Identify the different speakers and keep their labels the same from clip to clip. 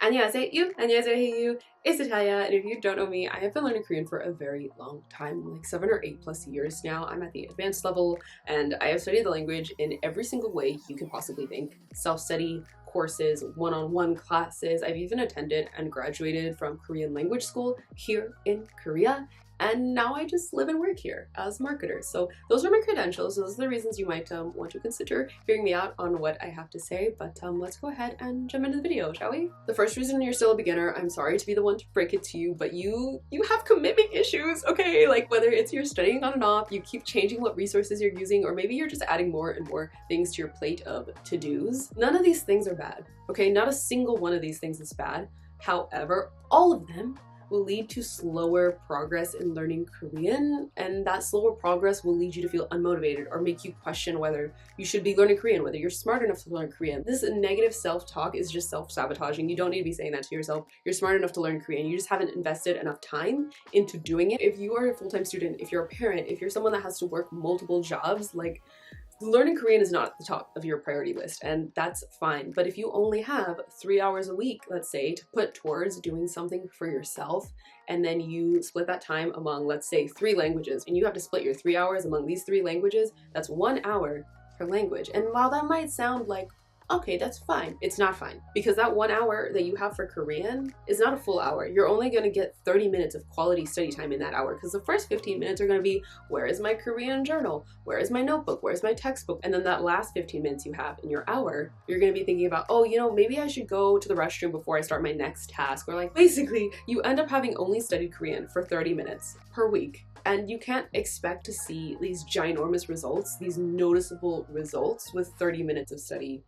Speaker 1: 안녕하세요, 안녕하세요. It's Natalia, and if you don't know me, I have been learning Korean for a very long time, like 7 or 8 plus years now. I'm at the advanced level, and I have studied the language in every single way you can possibly think. Self-study, courses, one-on-one classes. I've even attended and graduated from Korean language school here in Korea. And now I just live and work here as a marketer. So those are my credentials. Those are the reasons you might want to consider hearing me out on what I have to say. But let's go ahead and jump into the video, shall we? The first reason you're still a beginner, I'm sorry to be the one to break it to you, but you have commitment issues, okay? Like whether it's you're studying on and off, you keep changing what resources you're using, or maybe you're just adding more and more things to your plate of to-dos. None of these things are bad, okay? Not a single one of these things is bad. However, all of them will lead to slower progress in learning Korean, and that slower progress will lead you to feel unmotivated or make you question whether you should be learning Korean, whether you're smart enough to learn Korean. This negative self-talk is just self-sabotaging. You don't need to be saying that to yourself. You're smart enough to learn Korean. You just haven't invested enough time into doing it. If you are a full-time student, if you're a parent, if you're someone that has to work multiple jobs, like learning Korean is not at the top of your priority list, and that's fine. But if you only have 3 hours a week, let's say, to put towards doing something for yourself, and then you split that time among, let's say, 3 languages, and you have to split your 3 hours among these 3 languages, that's 1 hour per language. And while that might sound like, okay, that's fine, it's not fine. Because that 1 hour that you have for Korean is not a full hour. You're only gonna get 30 minutes of quality study time in that hour, because the first 15 minutes are gonna be, where is my Korean journal? Where is my notebook? Where's my textbook? And then that last 15 minutes you have in your hour, you're gonna be thinking about, oh, you know, maybe I should go to the restroom before I start my next task. Or like, basically, you end up having only studied Korean for 30 minutes per week. And you can't expect to see these ginormous results, these noticeable results with 30 minutes of study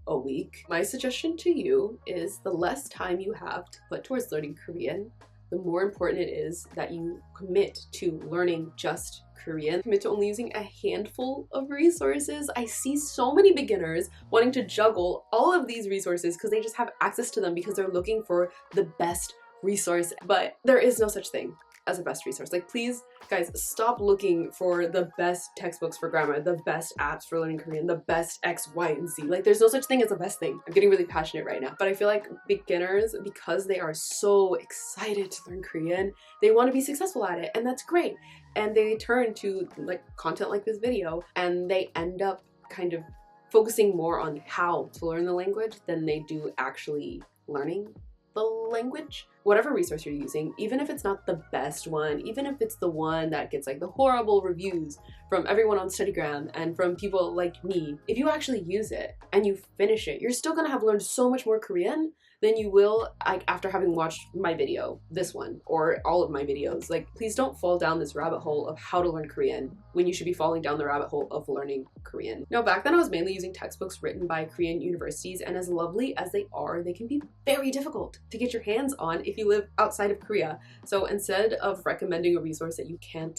Speaker 1: a week. My suggestion to you is the less time you have to put towards learning Korean, the more important it is that you commit to learning just Korean. Commit to only using a handful of resources. I see so many beginners wanting to juggle all of these resources because they just have access to them because they're looking for the best resource, but there is no such thing as a best resource. Like, please, guys, stop looking for the best textbooks for grammar, the best apps for learning Korean, the best X, Y, and Z. Like, there's no such thing as the best thing. I'm getting really passionate right now. But I feel like beginners, because they are so excited to learn Korean, they want to be successful at it, and that's great. And they turn to like content like this video, and they end up kind of focusing more on how to learn the language than they do actually learning the language. Whatever resource you're using, even if it's not the best one, even if it's the one that gets like the horrible reviews from everyone on Studygram and from people like me, if you actually use it and you finish it, you're still gonna have learned so much more Korean than you will like after having watched my video, this one, or all of my videos. Like, please don't fall down this rabbit hole of how to learn Korean when you should be falling down the rabbit hole of learning Korean. Now, back then I was mainly using textbooks written by Korean universities, and as lovely as they are, they can be very difficult to get your hands on if you live outside of Korea. So instead of recommending a resource that you can't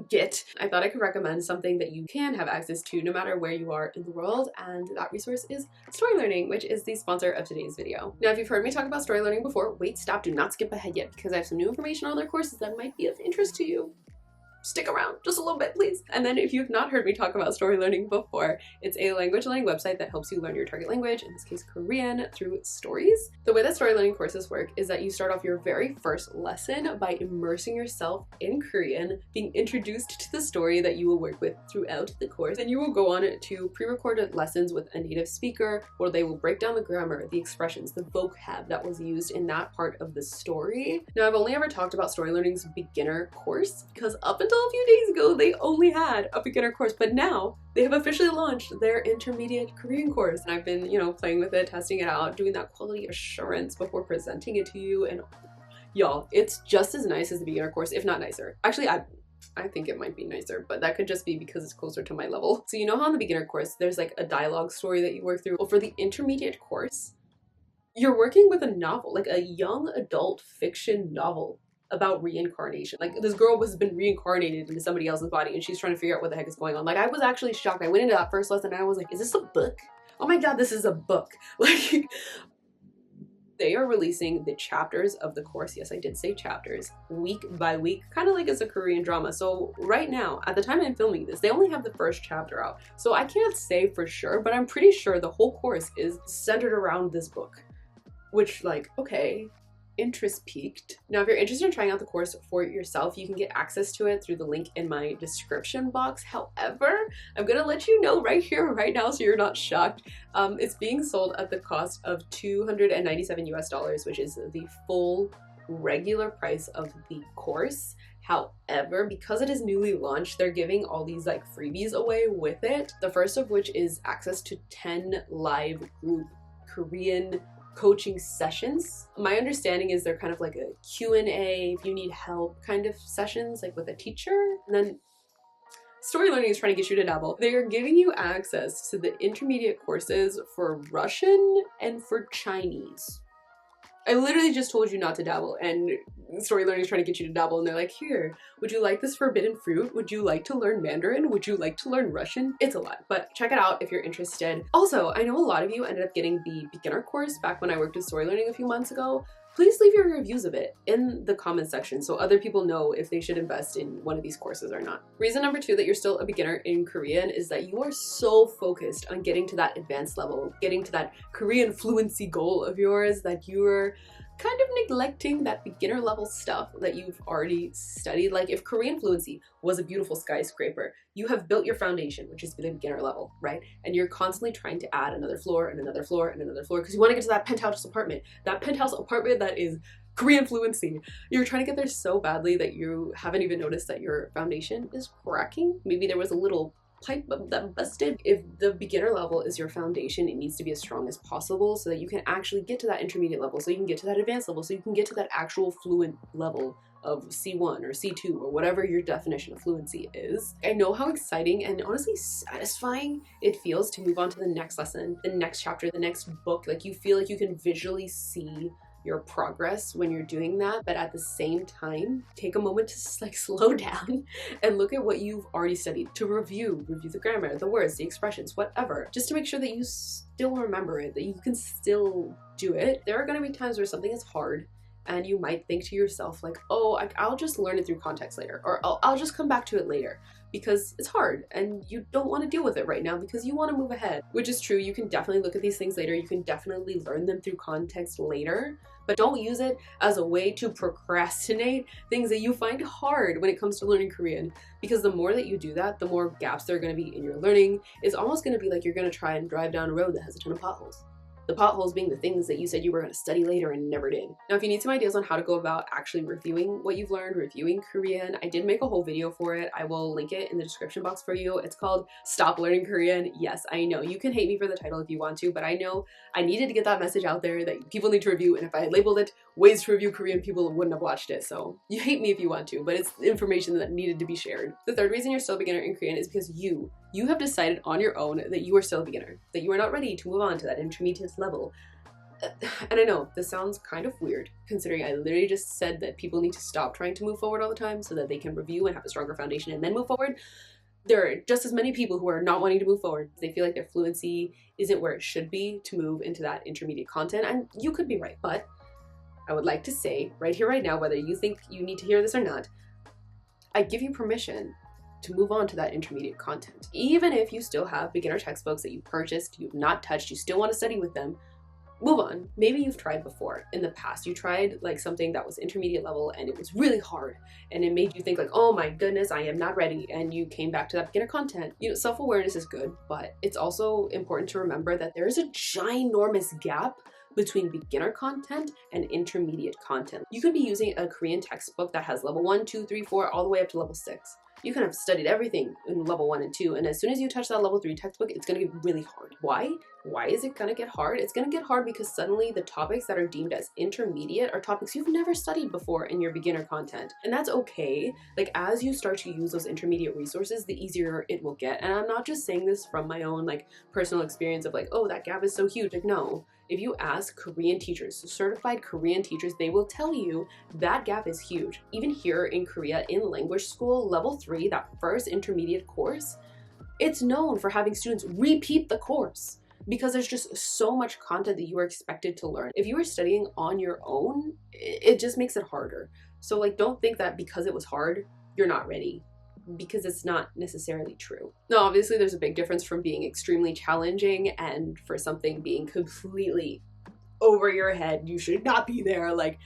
Speaker 1: get, I thought I could recommend something that you can have access to no matter where you are in the world, and that resource is Story Learning, which is the sponsor of today's video. Now, if you've heard me talk about Story Learning before, wait, stop, do not skip ahead yet, because I have some new information on their courses that might be of interest to you. Stick around just a little bit, please. And then if you've not heard me talk about Story Learning before, it's a language learning website that helps you learn your target language, in this case Korean, through stories. The way that Story Learning courses work is that you start off your very first lesson by immersing yourself in Korean, being introduced to the story that you will work with throughout the course. Then you will go on to pre-recorded lessons with a native speaker, where they will break down the grammar, the expressions, the vocab that was used in that part of the story. Now, I've only ever talked about Story Learning's beginner course because up until a few days ago, they only had a beginner course, but now they have officially launched their intermediate Korean course. And I've been, you know, playing with it, testing it out, doing that quality assurance before presenting it to you. And y'all, it's just as nice as the beginner course, if not nicer. Actually, I think it might be nicer, but that could just be because it's closer to my level. So you know how in the beginner course, there's like a dialogue story that you work through? Well, for the intermediate course, you're working with a novel, like a young adult fiction novel about reincarnation. Like, this girl has been reincarnated into somebody else's body and she's trying to figure out what the heck is going on. Like, I was actually shocked. I went into that first lesson and I was like, is this a book? Oh my god, this is a book. Like, they are releasing the chapters of the course, yes, I did say chapters, week by week, kind of like it's a Korean drama. So right now, at the time I'm filming this, they only have the first chapter out. So I can't say for sure, but I'm pretty sure the whole course is centered around this book. which, like, okay, interest peaked. Now, if you're interested in trying out the course for yourself, you can get access to it through the link in my description box. However, I'm gonna let you know right here, right now, so you're not shocked. It's being sold at the cost of $297 US, which is the full regular price of the course. However, because it is newly launched, they're giving all these like freebies away with it. The first of which is access to 10 live group Korean coaching sessions. My understanding is they're kind of like a Q&A, if you need help kind of sessions, like with a teacher. And then Story Learning is trying to get you to dabble. They are giving you access to the intermediate courses for Russian and for Chinese. I literally just told you not to dabble, and Story Learning is trying to get you to dabble, and they're like, here, would you like this forbidden fruit? Would you like to learn Mandarin? Would you like to learn Russian? It's a lot, but check it out if you're interested. Also, I know a lot of you ended up getting the beginner course back when I worked with Story Learning a few months ago. Please leave your reviews of it in the comment section so other people know if they should invest in one of these courses or not. Reason number 2 that you're still a beginner in Korean is that you are so focused on getting to that advanced level, getting to that Korean fluency goal of yours, that you're kind of neglecting that beginner level stuff that you've already studied. Like if Korean fluency was a beautiful skyscraper, you have built your foundation, which is the beginner level, right? And you're constantly trying to add another floor and another floor and another floor because you want to get to that penthouse apartment that is Korean fluency. You're trying to get there so badly that you haven't even noticed that your foundation is cracking. Maybe there was a little pipe that busted. If the beginner level is your foundation, it needs to be as strong as possible so that you can actually get to that intermediate level, so you can get to that advanced level, so you can get to that actual fluent level of C1 or C2 or whatever your definition of fluency is. I know how exciting and honestly satisfying it feels to move on to the next lesson, the next chapter, the next book. Like you feel like you can visually see your progress when you're doing that, but at the same time take a moment to like slow down and look at what you've already studied, to review the grammar, the words, the expressions, whatever, just to make sure that you still remember it, that you can still do it. There are going to be times where something is hard and you might think to yourself like, oh, I'll just learn it through context later, or I'll just come back to it later, because it's hard and you don't want to deal with it right now because you want to move ahead. Which is true, you can definitely look at these things later, you can definitely learn them through context later, but don't use it as a way to procrastinate things that you find hard when it comes to learning Korean, because the more that you do that, the more gaps there are going to be in your learning. It's almost going to be like you're going to try and drive down a road that has a ton of potholes. The potholes being the things that you said you were going to study later and never did. Now, if you need some ideas on how to go about actually reviewing what you've learned, reviewing Korean, I did make a whole video for it. I will link it in the description box for you. It's called Stop Learning Korean. Yes, I know you can hate me for the title if you want to, but I know I needed to get that message out there that people need to review, and if I had labeled it Ways to Review Korean, people wouldn't have watched it. So you hate me if you want to, but it's information that needed to be shared. The third reason you're still a beginner in Korean is because you have decided on your own that you are still a beginner, that you are not ready to move on to that intermediate level. And I know this sounds kind of weird considering I literally just said that people need to stop trying to move forward all the time so that they can review and have a stronger foundation and then move forward. There are just as many people who are not wanting to move forward. They feel like their fluency isn't where it should be to move into that intermediate content, and you could be right, but I would like to say right here, right now, whether you think you need to hear this or not, I give you permission to move on to that intermediate content. Even if you still have beginner textbooks that you purchased, you've not touched, you still want to study with them, move on. Maybe you've tried before in the past. You tried like something that was intermediate level and it was really hard and it made you think like, oh my goodness, I am not ready, and you came back to that beginner content. You know, self-awareness is good, but it's also important to remember that there is a ginormous gap between beginner content and intermediate content. You could be using a Korean textbook that has level 1, 2, 3, 4, all the way up to level 6. You can have studied everything in level 1 and 2, and as soon as you touch that level 3 textbook, it's gonna get really hard. Why? Why is it gonna get hard? It's gonna get hard because suddenly the topics that are deemed as intermediate are topics you've never studied before in your beginner content. And that's okay. Like, as you start to use those intermediate resources, the easier it will get. And I'm not just saying this from my own like personal experience of like, oh, that gap is so huge. Like, no. If you ask Korean teachers, certified Korean teachers, they will tell you that gap is huge. Even here in Korea, in language school, level 3, that first intermediate course, it's known for having students repeat the course because there's just so much content that you are expected to learn. If you are studying on your own, it just makes it harder. So like, don't think that because it was hard, you're not ready, because it's not necessarily true. Now, obviously there's a big difference from being extremely challenging and for something being completely over your head. You should not be there. Like,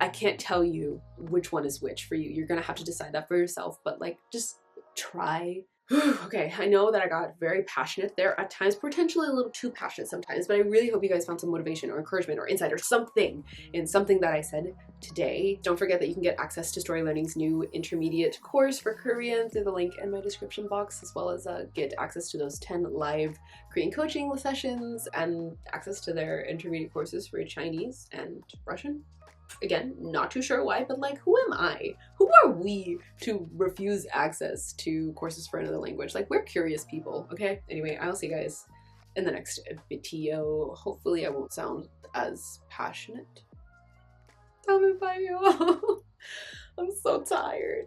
Speaker 1: I can't tell you which one is which for you. You're gonna have to decide that for yourself, but like, just try. Okay, I know that I got very passionate there at times, potentially a little too passionate sometimes, but I really hope you guys found some motivation or encouragement or insight or something in something that I said today. Don't forget that you can get access to Story Learning's new intermediate course for Korean through the link in my description box, as well as get access to those 10 live Korean coaching sessions and access to their intermediate courses for Chinese and Russian. Again, not too sure why, but like, who am I? Who are we to refuse access to courses for another language? Like, we're curious people, okay? Anyway, I'll see you guys in the next video. Hopefully I won't sound as passionate. Tell me bye, y'all. I'm so tired.